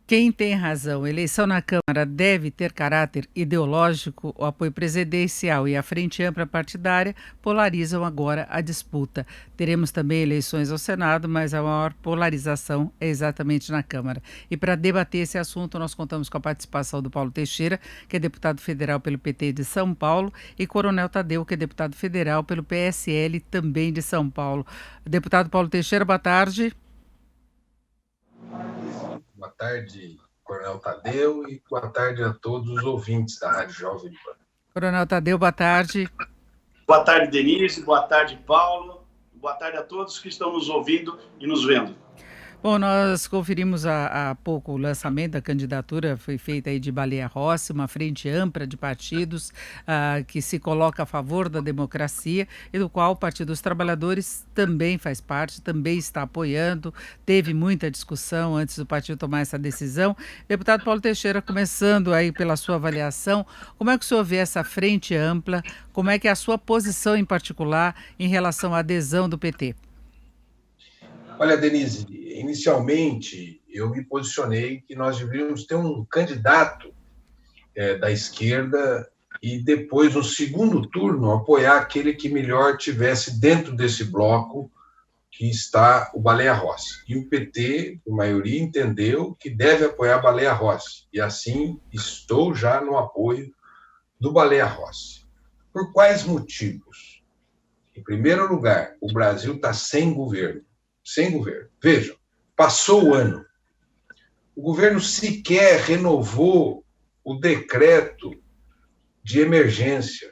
Quem tem razão? Eleição na Câmara deve ter caráter ideológico? O apoio presidencial e a frente ampla partidária polarizam agora a disputa. Teremos também eleições ao Senado, mas a maior polarização é exatamente na Câmara. E para debater esse assunto, nós contamos com a participação do Paulo Teixeira, que é deputado federal pelo PT de São Paulo, e Coronel Tadeu, que é deputado federal pelo PSL também de São Paulo. Deputado Paulo Teixeira, boa tarde. Boa tarde, Coronel Tadeu, e boa tarde a todos os ouvintes da Rádio Jovem Pan. Coronel Tadeu, boa tarde. Boa tarde, Denise. Boa tarde, Paulo. Boa tarde a todos que estão nos ouvindo e nos vendo. Bom, nós conferimos há pouco o lançamento da candidatura, foi feita aí de Baleia Rossi, uma frente ampla de partidos que se coloca a favor da democracia e do qual o Partido dos Trabalhadores também faz parte, também está apoiando. Teve muita discussão antes do partido tomar essa decisão. Deputado Paulo Teixeira, começando aí pela sua avaliação, como é que o senhor vê essa frente ampla? Como é que é a sua posição em particular em relação à adesão do PT? Olha, Denise, inicialmente eu me posicionei que nós deveríamos ter um candidato da esquerda e depois, no segundo turno, apoiar aquele que melhor tivesse dentro desse bloco que está o Baleia Rossi. E o PT, a maioria, entendeu que deve apoiar Baleia Rossi. E assim estou já no apoio do Baleia Rossi. Por quais motivos? Em primeiro lugar, o Brasil está sem governo. Sem governo. Vejam, passou o ano. O governo sequer renovou o decreto de emergência.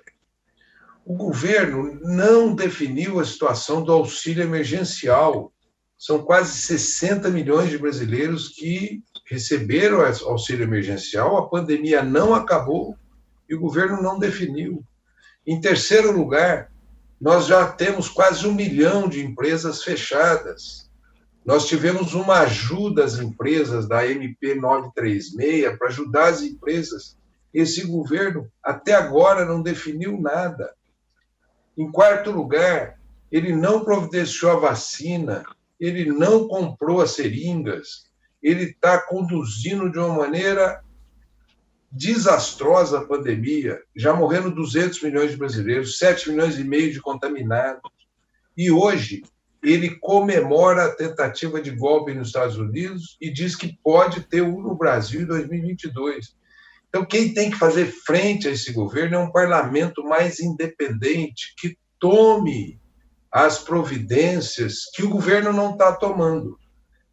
O governo não definiu a situação do auxílio emergencial. São quase 60 milhões de brasileiros que receberam auxílio emergencial, a pandemia não acabou e o governo não definiu. Em terceiro lugar, nós já temos quase 1 milhão de empresas fechadas. Nós tivemos uma ajuda às empresas da MP 936 para ajudar as empresas. Esse governo, até agora, não definiu nada. Em quarto lugar, ele não providenciou a vacina, ele não comprou as seringas, ele está conduzindo de uma maneira desastrosa a pandemia, já morreram 200 milhões de brasileiros, 7 milhões e meio de contaminados. E hoje ele comemora a tentativa de golpe nos Estados Unidos e diz que pode ter um no Brasil em 2022. Então, quem tem que fazer frente a esse governo é um parlamento mais independente, que tome as providências que o governo não está tomando.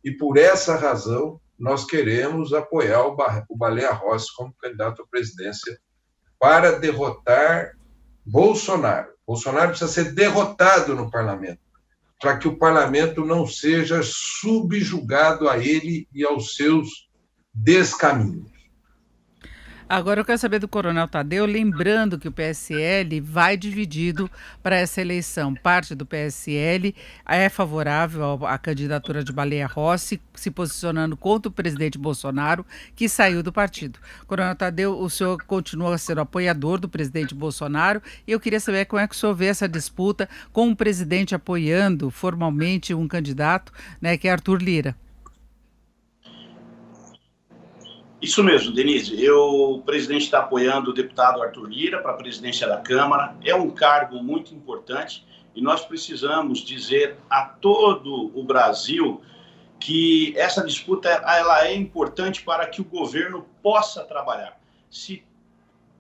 E por essa razão, nós queremos apoiar o Baleia Rossi como candidato à presidência para derrotar Bolsonaro. Bolsonaro precisa ser derrotado no parlamento, para que o parlamento não seja subjugado a ele e aos seus descaminhos. Agora eu quero saber do Coronel Tadeu, lembrando que o PSL vai dividido para essa eleição. Parte do PSL é favorável à candidatura de Baleia Rossi, se posicionando contra o presidente Bolsonaro, que saiu do partido. Coronel Tadeu, o senhor continua sendo apoiador do presidente Bolsonaro e eu queria saber como é que o senhor vê essa disputa com o presidente apoiando formalmente um candidato, né, que é Arthur Lira. Isso mesmo, Denise. O presidente está apoiando o deputado Arthur Lira para a presidência da Câmara. É um cargo muito importante e nós precisamos dizer a todo o Brasil que essa disputa ela é importante para que o governo possa trabalhar. Se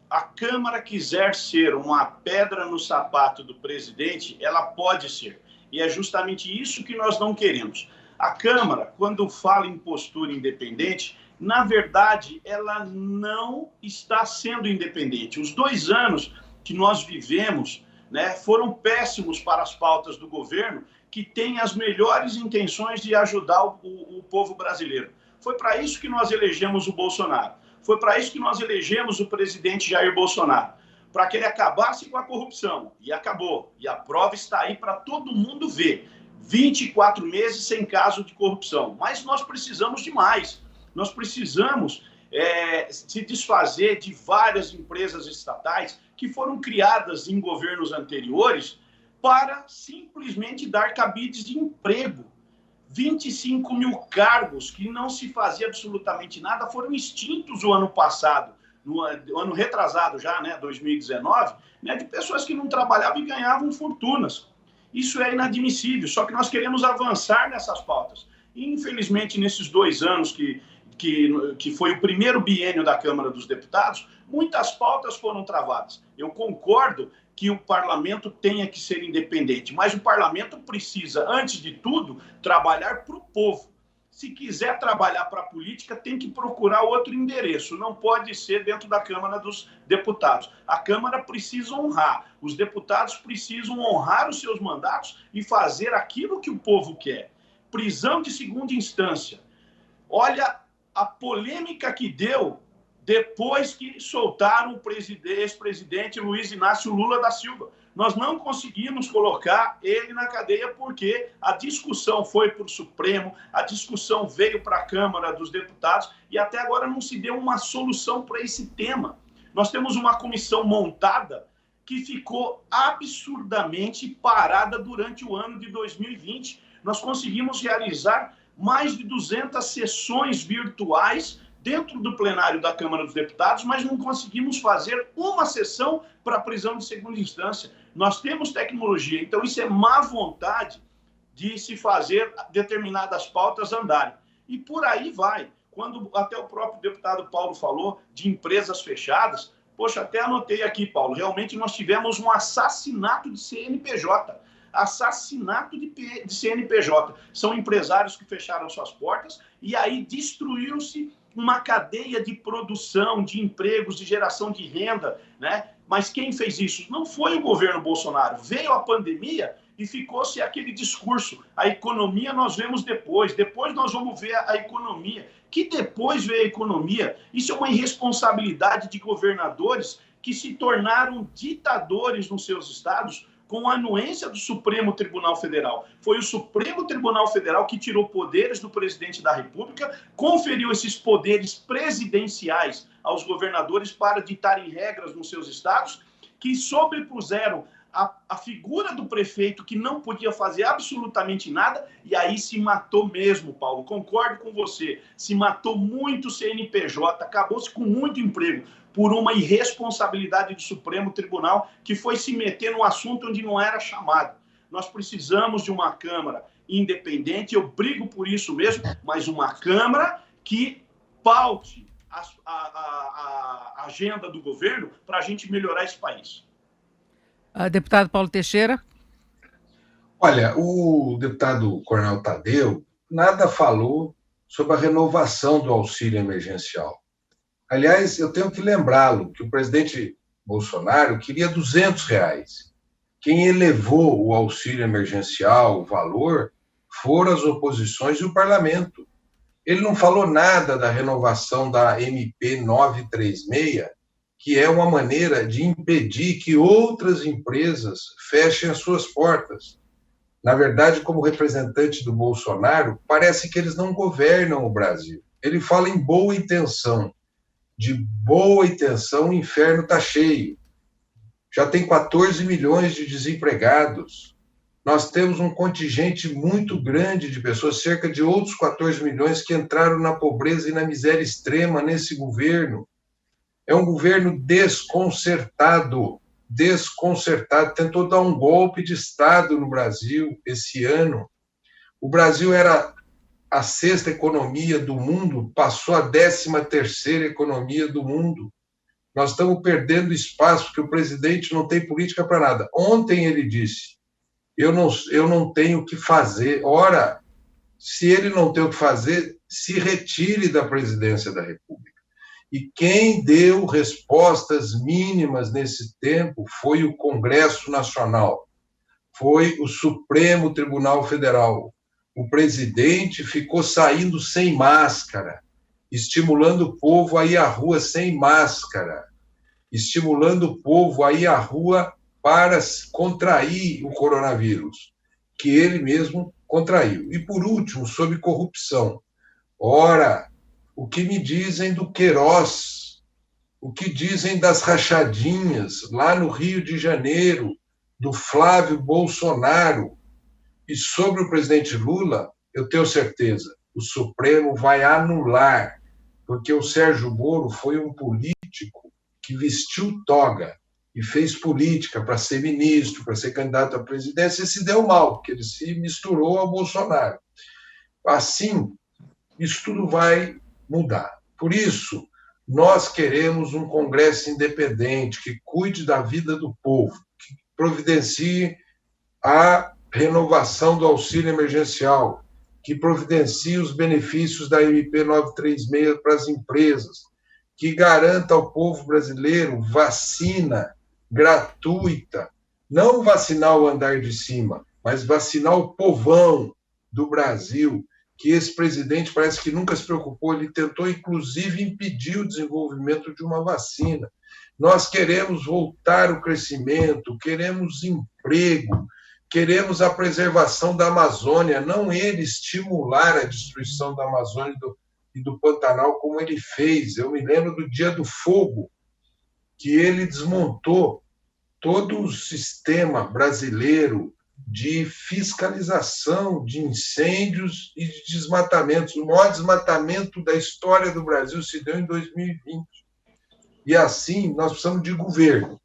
a Câmara quiser ser uma pedra no sapato do presidente, ela pode ser. E é justamente isso que nós não queremos. A Câmara, quando fala em postura independente, na verdade, ela não está sendo independente. Os 2 anos que nós vivemos, né, foram péssimos para as pautas do governo, que tem as melhores intenções de ajudar o povo brasileiro. Foi para isso que nós elegemos o Bolsonaro. Foi para isso que nós elegemos o presidente Jair Bolsonaro. Para que ele acabasse com a corrupção. E acabou. E a prova está aí para todo mundo ver. 24 meses sem caso de corrupção. Mas nós precisamos de mais. Nós precisamos se desfazer de várias empresas estatais que foram criadas em governos anteriores para simplesmente dar cabides de emprego. 25 mil cargos que não se fazia absolutamente nada foram extintos o ano passado, no ano retrasado já, né, 2019, né, de pessoas que não trabalhavam e ganhavam fortunas. Isso é inadmissível, só que nós queremos avançar nessas pautas. E, infelizmente, nesses 2 anos que foi o primeiro biênio da Câmara dos Deputados, muitas pautas foram travadas. Eu concordo que o parlamento tenha que ser independente, mas o parlamento precisa, antes de tudo, trabalhar para o povo. Se quiser trabalhar para a política, tem que procurar outro endereço, não pode ser dentro da Câmara dos Deputados. A Câmara precisa honrar, os deputados precisam honrar os seus mandatos e fazer aquilo que o povo quer. Prisão de segunda instância. Olha a polêmica que deu depois que soltaram o ex-presidente Luiz Inácio Lula da Silva. Nós não conseguimos colocar ele na cadeia porque a discussão foi para o Supremo, a discussão veio para a Câmara dos Deputados e até agora não se deu uma solução para esse tema. Nós temos uma comissão montada que ficou absurdamente parada durante o ano de 2020. Nós conseguimos realizar mais de 200 sessões virtuais dentro do plenário da Câmara dos Deputados, mas não conseguimos fazer uma sessão para prisão de segunda instância. Nós temos tecnologia, então isso é má vontade de se fazer determinadas pautas andarem. E por aí vai. Quando até o próprio deputado Paulo falou de empresas fechadas, poxa, até anotei aqui, Paulo, realmente nós tivemos um assassinato de CNPJ. Assassinato de CNPJ. São empresários que fecharam suas portas e aí destruiu-se uma cadeia de produção, de empregos, de geração de renda, né? Mas quem fez isso? Não foi o governo Bolsonaro. Veio a pandemia e ficou-se aquele discurso. A economia nós vemos depois nós vamos ver a economia. Que depois veio a economia? Isso é uma irresponsabilidade de governadores que se tornaram ditadores nos seus estados com a anuência do Supremo Tribunal Federal. Foi o Supremo Tribunal Federal que tirou poderes do presidente da República, conferiu esses poderes presidenciais aos governadores para ditarem regras nos seus estados, que sobrepuseram a figura do prefeito que não podia fazer absolutamente nada, e aí se matou mesmo, Paulo. Concordo com você. Se matou muito CNPJ, acabou-se com muito emprego, por uma irresponsabilidade do Supremo Tribunal que foi se meter num assunto onde não era chamado. Nós precisamos de uma Câmara independente, eu brigo por isso mesmo, mas uma Câmara que paute a agenda do governo para a gente melhorar esse país. Deputado Paulo Teixeira. Olha, o deputado Coronel Tadeu nada falou sobre a renovação do auxílio emergencial. Aliás, eu tenho que lembrá-lo que o presidente Bolsonaro queria R$200. Quem elevou o auxílio emergencial, o valor, foram as oposições e o parlamento. Ele não falou nada da renovação da MP 936, que é uma maneira de impedir que outras empresas fechem as suas portas. Na verdade, como representante do Bolsonaro, parece que eles não governam o Brasil. Ele fala em boa intenção. De boa intenção, o inferno está cheio. Já tem 14 milhões de desempregados. Nós temos um contingente muito grande de pessoas, cerca de outros 14 milhões, que entraram na pobreza e na miséria extrema nesse governo. É um governo desconcertado, tentou dar um golpe de Estado no Brasil esse ano. O Brasil era a 6ª economia do mundo, passou a 13ª economia do mundo. Nós estamos perdendo espaço, porque o presidente não tem política para nada. Ontem ele disse, eu não tenho o que fazer. Ora, se ele não tem o que fazer, se retire da presidência da República. E quem deu respostas mínimas nesse tempo foi o Congresso Nacional, foi o Supremo Tribunal Federal. O presidente ficou saindo sem máscara, estimulando o povo a ir à rua sem máscara, estimulando o povo a ir à rua para contrair o coronavírus, que ele mesmo contraiu. E, por último, sobre corrupção. Ora, o que me dizem do Queiroz, o que dizem das rachadinhas lá no Rio de Janeiro, do Flávio Bolsonaro, e sobre o presidente Lula, eu tenho certeza, o Supremo vai anular, porque o Sérgio Moro foi um político que vestiu toga e fez política para ser ministro, para ser candidato à presidência, e se deu mal, porque ele se misturou ao Bolsonaro. Assim, isso tudo vai mudar. Por isso, nós queremos um Congresso independente, que cuide da vida do povo, que providencie a renovação do auxílio emergencial, que providencie os benefícios da MP 936 para as empresas, que garanta ao povo brasileiro vacina gratuita, não vacinar o andar de cima, mas vacinar o povão do Brasil, que esse presidente parece que nunca se preocupou, ele tentou inclusive impedir o desenvolvimento de uma vacina. Nós queremos voltar o crescimento, queremos emprego, queremos a preservação da Amazônia, não ele estimular a destruição da Amazônia e do Pantanal como ele fez. Eu me lembro do Dia do Fogo, que ele desmontou todo o sistema brasileiro de fiscalização de incêndios e de desmatamentos. O maior desmatamento da história do Brasil se deu em 2020. E assim, nós precisamos de governo.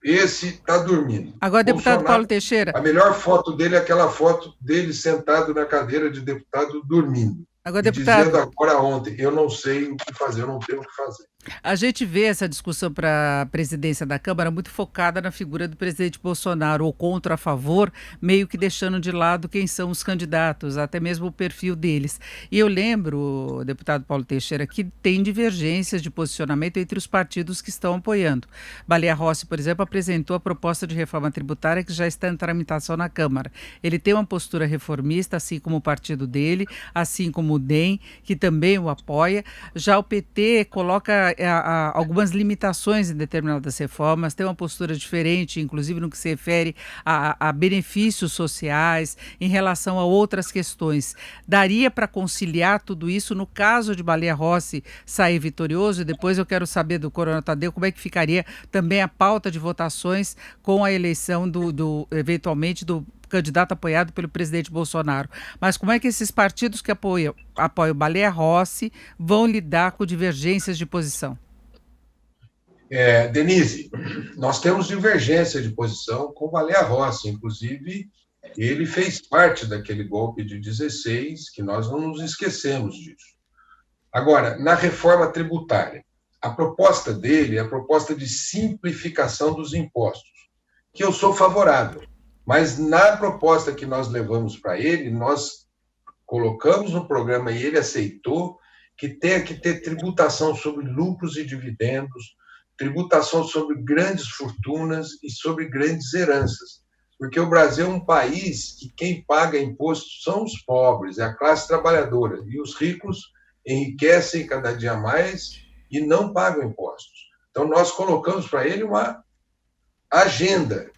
Esse está dormindo. Agora, deputado Paulo Teixeira... A melhor foto dele é aquela foto dele sentado na cadeira de deputado dormindo. Agora, deputado... Dizendo agora ontem, eu não sei o que fazer, eu não tenho o que fazer. A gente vê essa discussão para a presidência da Câmara muito focada na figura do presidente Bolsonaro, ou contra, a favor, meio que deixando de lado quem são os candidatos, até mesmo o perfil deles. E eu lembro, deputado Paulo Teixeira, que tem divergências de posicionamento entre os partidos que estão apoiando. Baleia Rossi, por exemplo, apresentou a proposta de reforma tributária que já está em tramitação na Câmara. Ele tem uma postura reformista, assim como o partido dele, assim como o DEM, que também o apoia. Já o PT coloca algumas limitações em determinadas reformas, tem uma postura diferente, inclusive no que se refere a benefícios sociais, em relação a outras questões. Daria para conciliar tudo isso no caso de Baleia Rossi sair vitorioso? E depois eu quero saber do Coronel Tadeu como é que ficaria também a pauta de votações com a eleição eventualmente do candidato apoiado pelo presidente Bolsonaro. Mas como é que esses partidos que apoiam Baleia Rossi vão lidar com divergências de posição? Denise, nós temos divergência de posição com Baleia Rossi. Inclusive, ele fez parte daquele golpe de 16, que nós não nos esquecemos disso. Agora, na reforma tributária, a proposta dele é a proposta de simplificação dos impostos, que eu sou favorável. Mas na proposta que nós levamos para ele, nós colocamos no programa e ele aceitou que tenha que ter tributação sobre lucros e dividendos, tributação sobre grandes fortunas e sobre grandes heranças. Porque o Brasil é um país que quem paga imposto são os pobres, é a classe trabalhadora. E os ricos enriquecem cada dia mais e não pagam impostos. Então, nós colocamos para ele uma agenda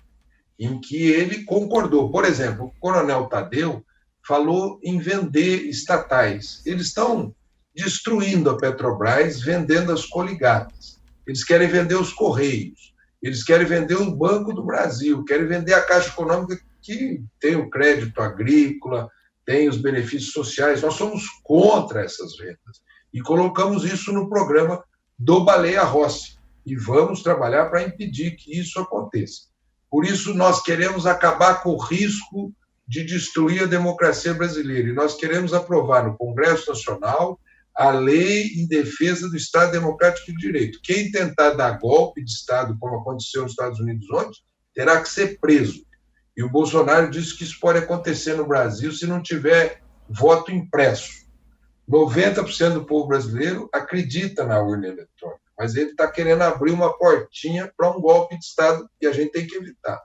em que ele concordou. Por exemplo, o Coronel Tadeu falou em vender estatais. Eles estão destruindo a Petrobras, vendendo as coligadas. Eles querem vender os Correios, eles querem vender o Banco do Brasil, querem vender a Caixa Econômica, que tem o crédito agrícola, tem os benefícios sociais. Nós somos contra essas vendas. E colocamos isso no programa do Baleia Rossi. E vamos trabalhar para impedir que isso aconteça. Por isso, nós queremos acabar com o risco de destruir a democracia brasileira. E nós queremos aprovar no Congresso Nacional a lei em defesa do Estado Democrático de Direito. Quem tentar dar golpe de Estado, como aconteceu nos Estados Unidos ontem, terá que ser preso. E o Bolsonaro disse que isso pode acontecer no Brasil se não tiver voto impresso. 90% do povo brasileiro acredita na urna eletrônica, mas ele está querendo abrir uma portinha para um golpe de Estado que a gente tem que evitar.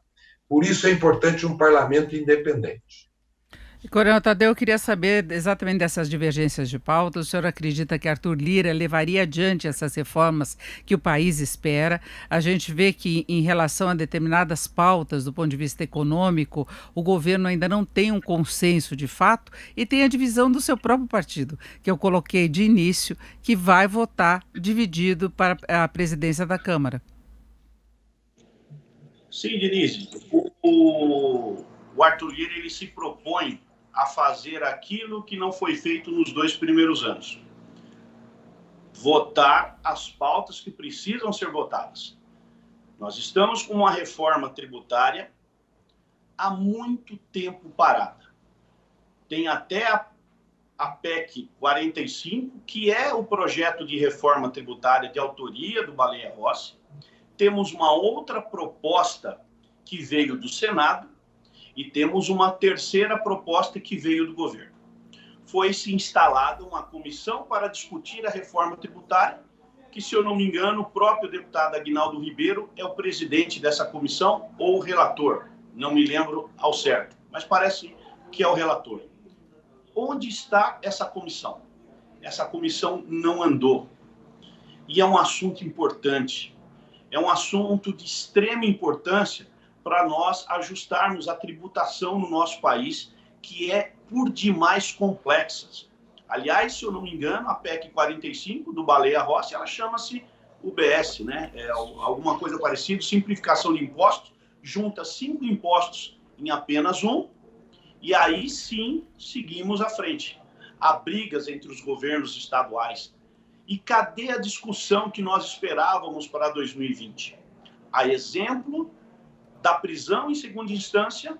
Por isso é importante um parlamento independente. Coronel Tadeu, eu queria saber exatamente dessas divergências de pauta. O senhor acredita que Arthur Lira levaria adiante essas reformas que o país espera? A gente vê que, em relação a determinadas pautas, do ponto de vista econômico, o governo ainda não tem um consenso de fato e tem a divisão do seu próprio partido, que eu coloquei de início, que vai votar dividido para a presidência da Câmara. Sim, Denise. O Arthur Lira ele se propõe a fazer aquilo que não foi feito nos 2 primeiros anos. Votar as pautas que precisam ser votadas. Nós estamos com uma reforma tributária há muito tempo parada. Tem até a PEC 45, que é o projeto de reforma tributária de autoria do Baleia Rossi. Temos uma outra proposta que veio do Senado e temos uma terceira proposta que veio do governo. Foi-se instalada uma comissão para discutir a reforma tributária, que, se eu não me engano, o próprio deputado Aguinaldo Ribeiro é o presidente dessa comissão ou o relator. Não me lembro ao certo, mas parece que é o relator. Onde está essa comissão? Essa comissão não andou. E é um assunto importante. É um assunto de extrema importância para nós ajustarmos a tributação no nosso país, que é por demais complexa. Aliás, se eu não me engano, a PEC 45 do Baleia Rossi, ela chama-se UBS, né? É alguma coisa parecida, simplificação de impostos, junta 5 impostos em apenas um, e aí sim seguimos à frente. Há brigas entre os governos estaduais. E cadê a discussão que nós esperávamos para 2020? A exemplo da prisão em segunda instância,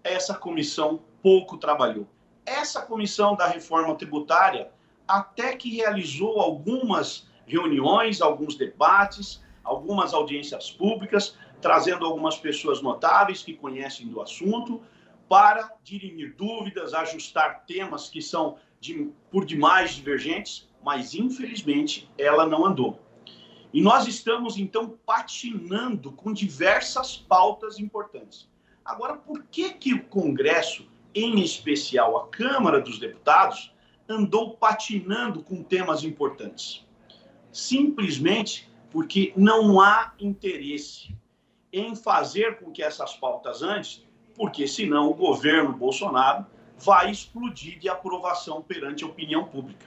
essa comissão pouco trabalhou. Essa comissão da reforma tributária até que realizou algumas reuniões, alguns debates, algumas audiências públicas, trazendo algumas pessoas notáveis que conhecem do assunto, para dirimir dúvidas, ajustar temas que são por demais divergentes, mas infelizmente ela não andou. E nós estamos, então, patinando com diversas pautas importantes. Agora, por que o Congresso, em especial a Câmara dos Deputados, andou patinando com temas importantes? Simplesmente porque não há interesse em fazer com que essas pautas andem, porque senão o governo Bolsonaro vai explodir de aprovação perante a opinião pública.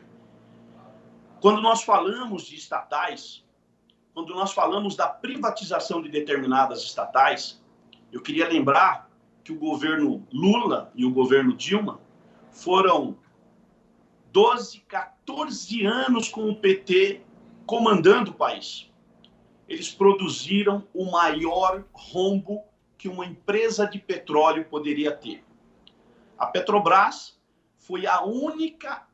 Quando nós falamos de estatais, quando nós falamos da privatização de determinadas estatais, eu queria lembrar que o governo Lula e o governo Dilma foram 12, 14 anos com o PT comandando o país. Eles produziram o maior rombo que uma empresa de petróleo poderia ter. A Petrobras foi a única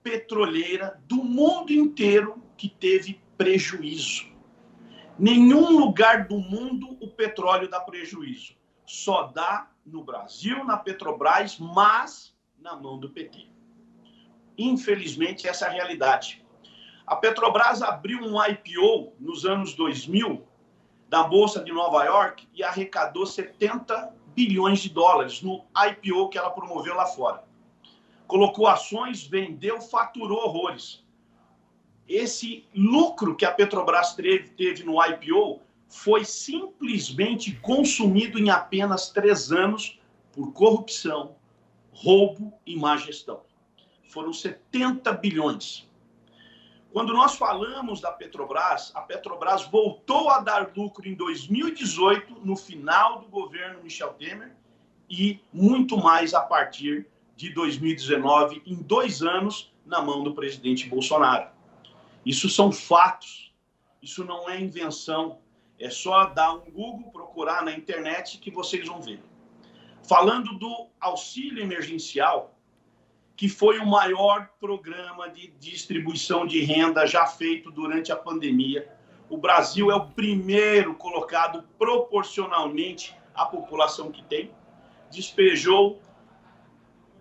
petroleira do mundo inteiro que teve prejuízo. Nenhum lugar do mundo o petróleo dá prejuízo. Só dá no Brasil, na Petrobras, mas na mão do PT. Infelizmente, essa é a realidade. A Petrobras abriu um IPO nos anos 2000 da Bolsa de Nova York e arrecadou 70 bilhões de dólares no IPO que ela promoveu lá fora. Colocou ações, vendeu, faturou horrores. Esse lucro que a Petrobras teve no IPO foi simplesmente consumido em apenas 3 anos por corrupção, roubo e má gestão. Foram 70 bilhões. Quando nós falamos da Petrobras, a Petrobras voltou a dar lucro em 2018, no final do governo Michel Temer, e muito mais a partir de 2019, em 2 anos, na mão do presidente Bolsonaro. Isso são fatos, isso não é invenção, é só dar um Google, procurar na internet que vocês vão ver. Falando do auxílio emergencial, que foi o maior programa de distribuição de renda já feito durante a pandemia. O Brasil é o primeiro colocado proporcionalmente à população que tem. Despejou,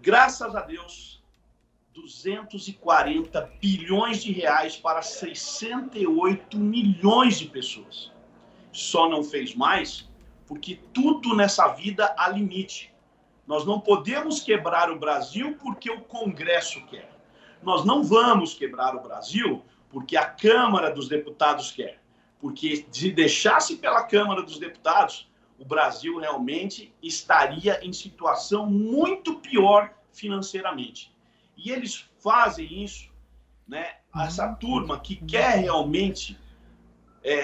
graças a Deus, 240 bilhões de reais para 68 milhões de pessoas. Só não fez mais porque tudo nessa vida há limite. Nós não podemos quebrar o Brasil porque o Congresso quer. Nós não vamos quebrar o Brasil porque a Câmara dos Deputados quer. Porque se deixasse pela Câmara dos Deputados, o Brasil realmente estaria em situação muito pior financeiramente. E eles fazem isso, né? Essa turma que quer realmente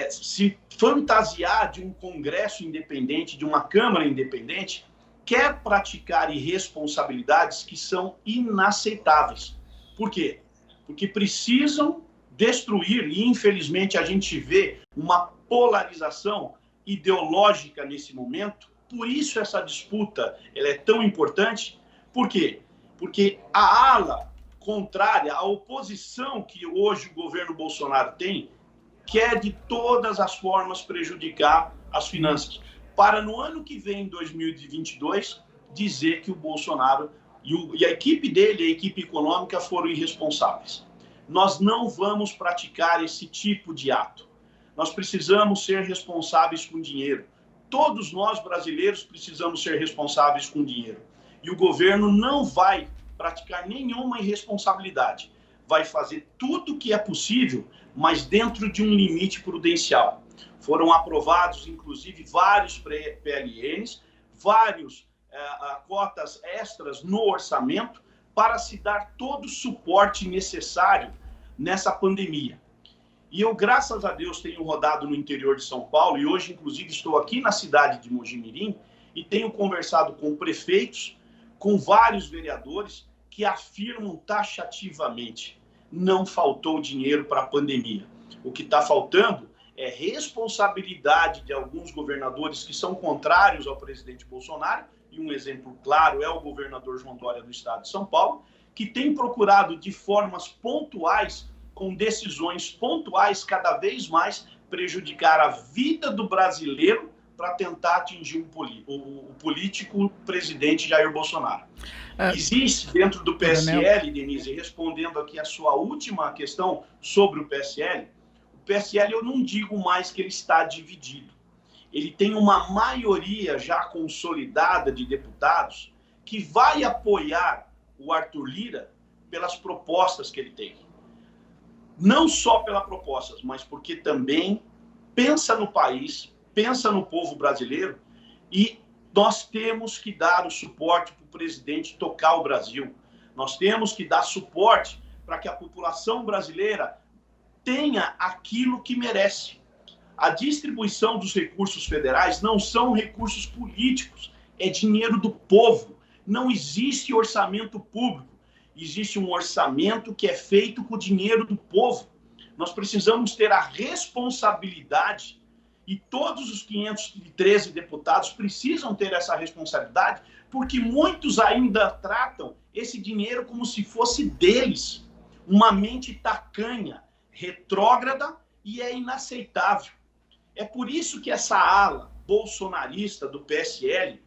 se fantasiar de um Congresso independente, de uma Câmara independente, quer praticar irresponsabilidades que são inaceitáveis. Por quê? Porque precisam destruir, e infelizmente a gente vê uma polarização ideológica nesse momento. Por isso essa disputa ela é tão importante. Por quê? Porque a ala contrária, a oposição que hoje o governo Bolsonaro tem, quer de todas as formas prejudicar as finanças, para no ano que vem, 2022, dizer que o Bolsonaro e a equipe dele, a equipe econômica, foram irresponsáveis. Nós não vamos praticar esse tipo de ato. Nós precisamos ser responsáveis com dinheiro. Todos nós, brasileiros, precisamos ser responsáveis com dinheiro. E o governo não vai praticar nenhuma irresponsabilidade. Vai fazer tudo o que é possível, mas dentro de um limite prudencial. Foram aprovados, inclusive, vários PLNs, vários cotas extras no orçamento para se dar todo o suporte necessário nessa pandemia. E eu, graças a Deus, tenho rodado no interior de São Paulo e hoje, inclusive, estou aqui na cidade de Mojimirim e tenho conversado com prefeitos, com vários vereadores que afirmam taxativamente: não faltou dinheiro para a pandemia. O que está faltando é responsabilidade de alguns governadores que são contrários ao presidente Bolsonaro, e um exemplo claro é o governador João Dória do estado de São Paulo, que tem procurado de formas pontuais, com decisões pontuais, cada vez mais prejudicar a vida do brasileiro para tentar atingir o político presidente Jair Bolsonaro. Existe dentro do PSL, Denise, respondendo aqui a sua última questão sobre o PSL eu não digo mais que ele está dividido. Ele tem uma maioria já consolidada de deputados que vai apoiar o Arthur Lira pelas propostas que ele tem. Não só pelas propostas, mas porque também pensa no país, pensa no povo brasileiro, e nós temos que dar o suporte para o presidente tocar o Brasil. Nós temos que dar suporte para que a população brasileira tenha aquilo que merece. A distribuição dos recursos federais não são recursos políticos, é dinheiro do povo. Não existe orçamento público, existe um orçamento que é feito com o dinheiro do povo. Nós precisamos ter a responsabilidade, e todos os 513 deputados precisam ter essa responsabilidade, porque muitos ainda tratam esse dinheiro como se fosse deles. Uma mente tacanha, retrógrada, e é inaceitável. É por isso que essa ala bolsonarista do PSL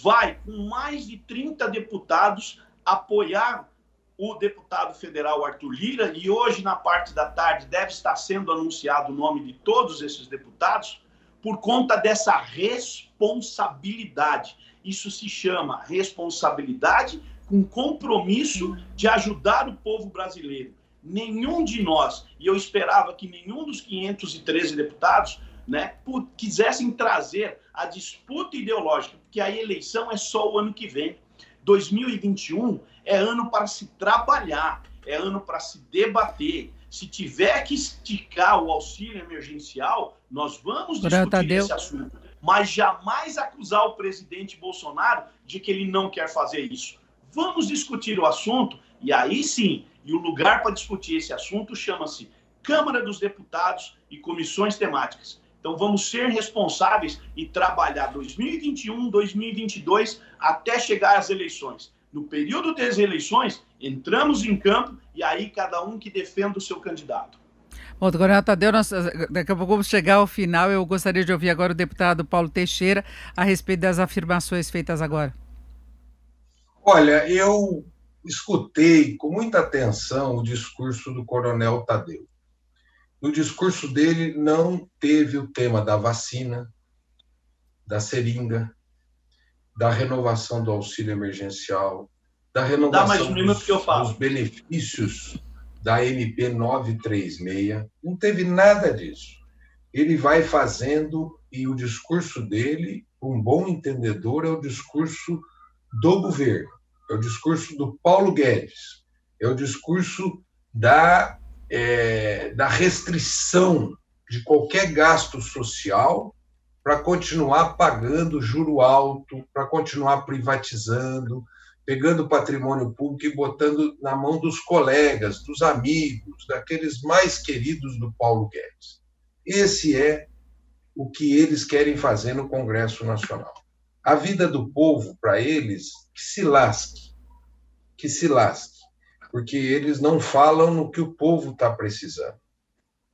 vai, com mais de 30 deputados, apoiar o deputado federal Arthur Lira, e hoje, na parte da tarde, deve estar sendo anunciado o nome de todos esses deputados, por conta dessa responsabilidade. Isso se chama responsabilidade com compromisso de ajudar o povo brasileiro. Nenhum de nós, e eu esperava que nenhum dos 513 deputados, quisessem trazer a disputa ideológica, porque a eleição é só o ano que vem. 2021 é ano para se trabalhar, é ano para se debater. Se tiver que esticar o auxílio emergencial, nós vamos discutir esse assunto. Mas jamais acusar o presidente Bolsonaro de que ele não quer fazer isso. Vamos discutir o assunto, e aí sim, e o lugar para discutir esse assunto chama-se Câmara dos Deputados e comissões temáticas. Então vamos ser responsáveis e trabalhar 2021, 2022 até chegar às eleições. No período das eleições, entramos em campo e aí cada um que defenda o seu candidato. Bom, Coronel Tadeu, daqui a pouco vamos chegar ao final. Eu gostaria de ouvir agora o deputado Paulo Teixeira a respeito das afirmações feitas agora. Olha, eu escutei com muita atenção o discurso do Coronel Tadeu. No discurso dele não teve o tema da vacina, da seringa, da renovação do auxílio emergencial, da renovação dos benefícios da MP 936. Não teve nada disso. Ele vai fazendo, e o discurso dele, um bom entendedor, é o discurso do governo, é o discurso do Paulo Guedes, é o discurso da restrição de qualquer gasto social para continuar pagando juro alto, para continuar privatizando, pegando o patrimônio público e botando na mão dos colegas, dos amigos, daqueles mais queridos do Paulo Guedes. Esse é o que eles querem fazer no Congresso Nacional. A vida do povo, para eles, que se lasque, porque eles não falam no que o povo está precisando.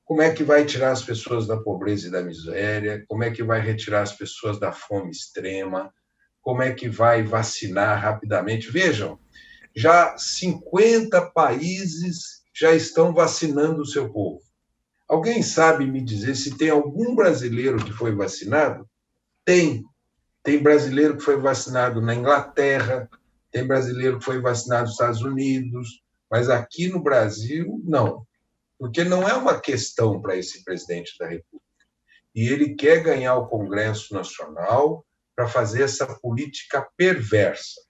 Como é que vai tirar as pessoas da pobreza e da miséria? Como é que vai retirar as pessoas da fome extrema? Como é que vai vacinar rapidamente? Vejam, já 50 países já estão vacinando o seu povo. Alguém sabe me dizer se tem algum brasileiro que foi vacinado? Tem. Tem brasileiro que foi vacinado na Inglaterra, tem brasileiro que foi vacinado nos Estados Unidos, mas aqui no Brasil, não. Porque não é uma questão para esse presidente da República. E ele quer ganhar o Congresso Nacional para fazer essa política perversa.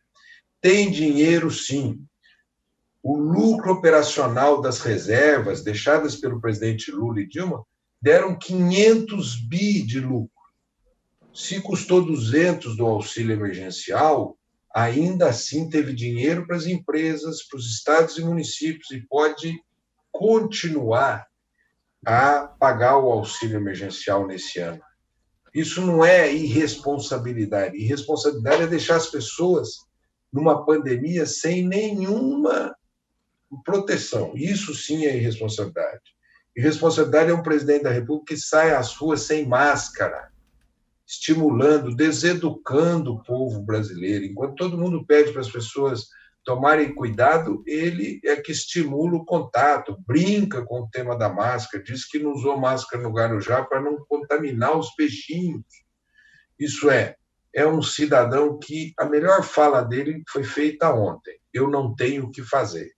Tem dinheiro, sim. O lucro operacional das reservas deixadas pelo presidente Lula e Dilma deram 500 bi de lucro. Se custou 200 do auxílio emergencial, ainda assim teve dinheiro para as empresas, para os estados e municípios, e pode continuar a pagar o auxílio emergencial nesse ano. Isso não é irresponsabilidade. Irresponsabilidade é deixar as pessoas numa pandemia sem nenhuma proteção. Isso sim é irresponsabilidade. Irresponsabilidade é um presidente da República que sai às ruas sem máscara, estimulando, deseducando o povo brasileiro. Enquanto todo mundo pede para as pessoas tomarem cuidado, ele é que estimula o contato, brinca com o tema da máscara, diz que não usou máscara no Guarujá para não contaminar os peixinhos. Isso é um cidadão que a melhor fala dele foi feita ontem. Eu não tenho o que fazer.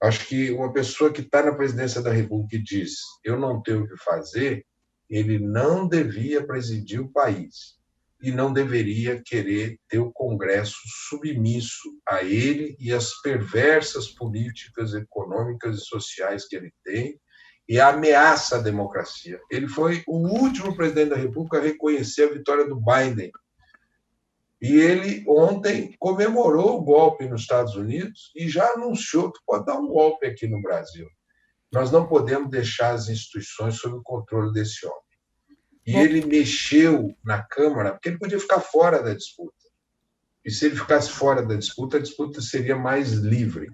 Acho que uma pessoa que está na presidência da República e diz eu não tenho o que fazer, ele não devia presidir o país e não deveria querer ter o Congresso submisso a ele e às perversas políticas econômicas e sociais que ele tem e ameaça a democracia. Ele foi o último presidente da República a reconhecer a vitória do Biden. E ele ontem comemorou o golpe nos Estados Unidos e já anunciou que pode dar um golpe aqui no Brasil. Nós não podemos deixar as instituições sob o controle desse homem. E ele mexeu na Câmara, porque ele podia ficar fora da disputa. E se ele ficasse fora da disputa, a disputa seria mais livre.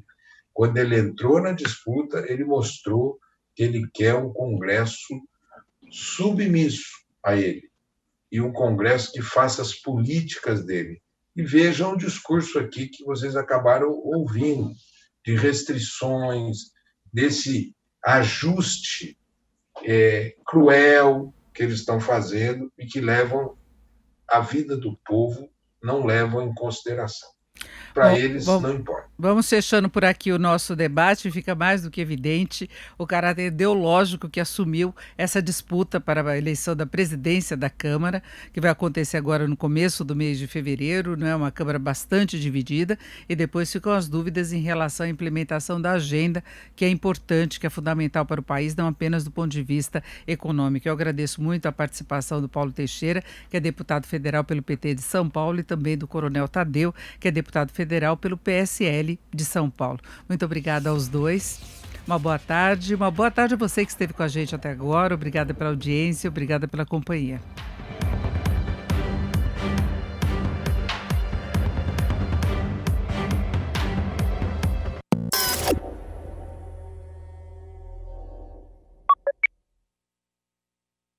Quando ele entrou na disputa, ele mostrou que ele quer um Congresso submisso a ele. E um Congresso que faça as políticas dele. E vejam o discurso aqui que vocês acabaram ouvindo, de restrições, desse ajuste cruel que eles estão fazendo e que levam a vida do povo, não levam em consideração. Para eles, não importa. Vamos fechando por aqui o nosso debate. Fica mais do que evidente o caráter ideológico que assumiu essa disputa para a eleição da presidência da Câmara, que vai acontecer agora no começo do mês de fevereiro. Não é uma Câmara bastante dividida, e depois ficam as dúvidas em relação à implementação da agenda, que é importante, que é fundamental para o país, não apenas do ponto de vista econômico. Eu agradeço muito a participação do Paulo Teixeira, que é deputado federal pelo PT de São Paulo, e também do Coronel Tadeu, que é deputado federal pelo PSL de São Paulo. Muito obrigada aos dois. Uma boa tarde a você que esteve com a gente até agora. Obrigada pela audiência, obrigada pela companhia.